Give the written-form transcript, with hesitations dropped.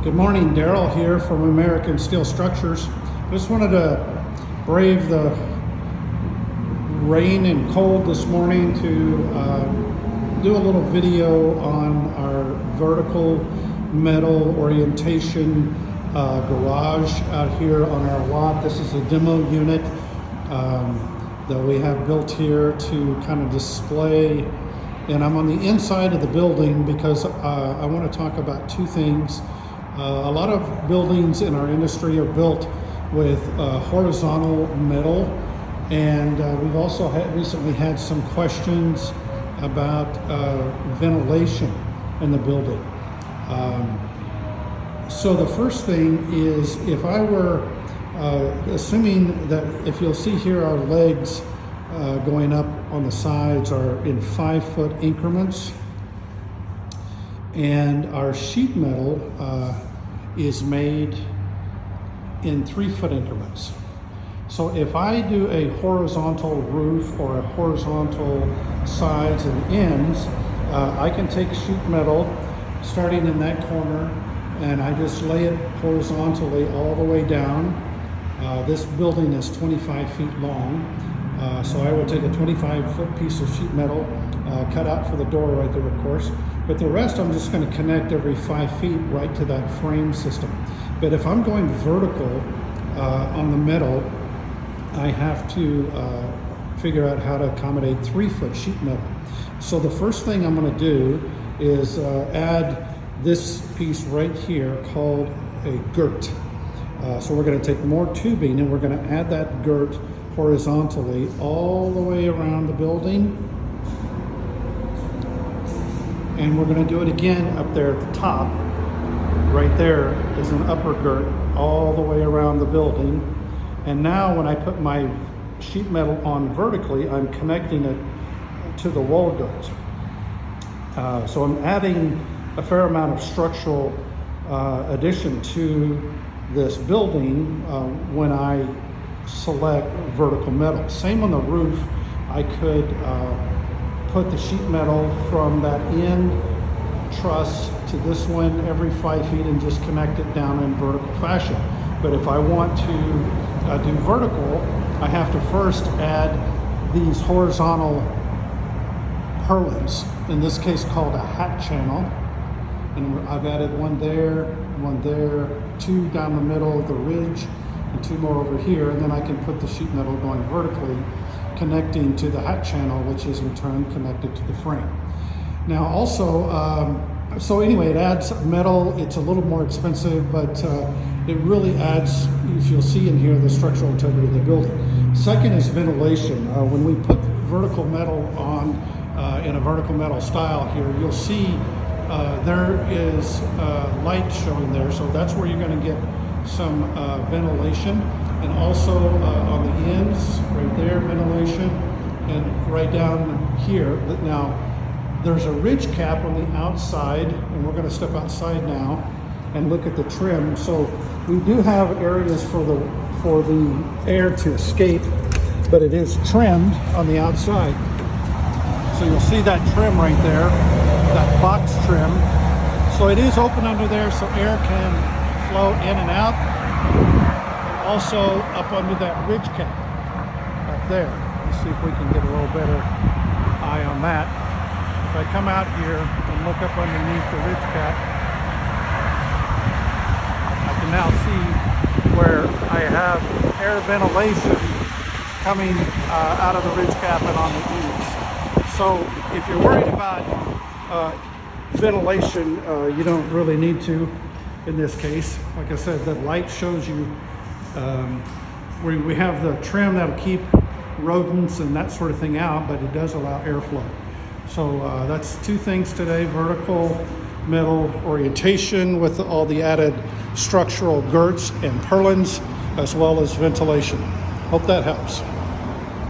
Good morning, Daryl here from American Steel Structures. Just wanted to brave the rain and cold this morning to do a little video on our vertical metal orientation garage out here on our lot. This is a demo unit that we have built here to kind of display, and I'm on the inside of the building because I want to talk about two things. A lot of buildings in our industry are built with horizontal metal, and we've also recently had some questions about ventilation in the building. So the first thing is, if I were assuming that, if you'll see here, our legs going up on the sides are in 5-foot increments, and our sheet metal is made in 3-foot increments. So if I do a horizontal roof or a horizontal sides and ends, I can take sheet metal starting in that corner and I just lay it horizontally all the way down. This building is 25 feet long, so I would take a 25-foot piece of sheet metal, cut out for the door right there, of course, but the rest I'm just going to connect every 5 feet right to that frame system. But if I'm going vertical on the metal, I have to figure out how to accommodate 3-foot sheet metal. So the first thing I'm going to do is add this piece right here called a girt. So we're going to take more tubing and we're going to add that girt horizontally all the way around the building. And we're going to do it again up there at the top. Right there is an upper girt all the way around the building. And now when I put my sheet metal on vertically, I'm connecting it to the wall girt. So I'm adding a fair amount of structural addition to this building when I select vertical metal. Same on the roof. I could put the sheet metal from that end truss to this one every 5 feet and just connect it down in vertical fashion. But if I want to do vertical, I have to first add these horizontal purlins, in this case called a hat channel. And I've added one there, 2 down the middle of the ridge, and 2 more over here. And then I can put the sheet metal going vertically, connecting to the hat channel, which is in turn connected to the frame. Now also, so anyway, it adds metal. It's a little more expensive, but it really adds, if you'll see in here, the structural integrity of the building. Second is ventilation. When we put vertical metal on in a vertical metal style here, you'll see there is light showing there. So that's where you're going to get some ventilation. And also on the ends, right there, ventilation, and right down here. Now, there's a ridge cap on the outside, and we're going to step outside now and look at the trim. So we do have areas for the air to escape, but it is trimmed on the outside. So you'll see that trim right there, that box trim. So it is open under there, so air can flow in and out. Also up under that ridge cap up there. Let's see if we can get a little better eye on that. If I come out here and look up underneath the ridge cap, I can now see where I have air ventilation coming out of the ridge cap and on the eaves. So if you're worried about ventilation, you don't really need to in this case. Like I said, the light shows you we have the trim that'll keep rodents and that sort of thing out, but it does allow airflow. So that's 2 things today: vertical metal orientation with all the added structural girts and purlins, as well as ventilation. Hope that helps.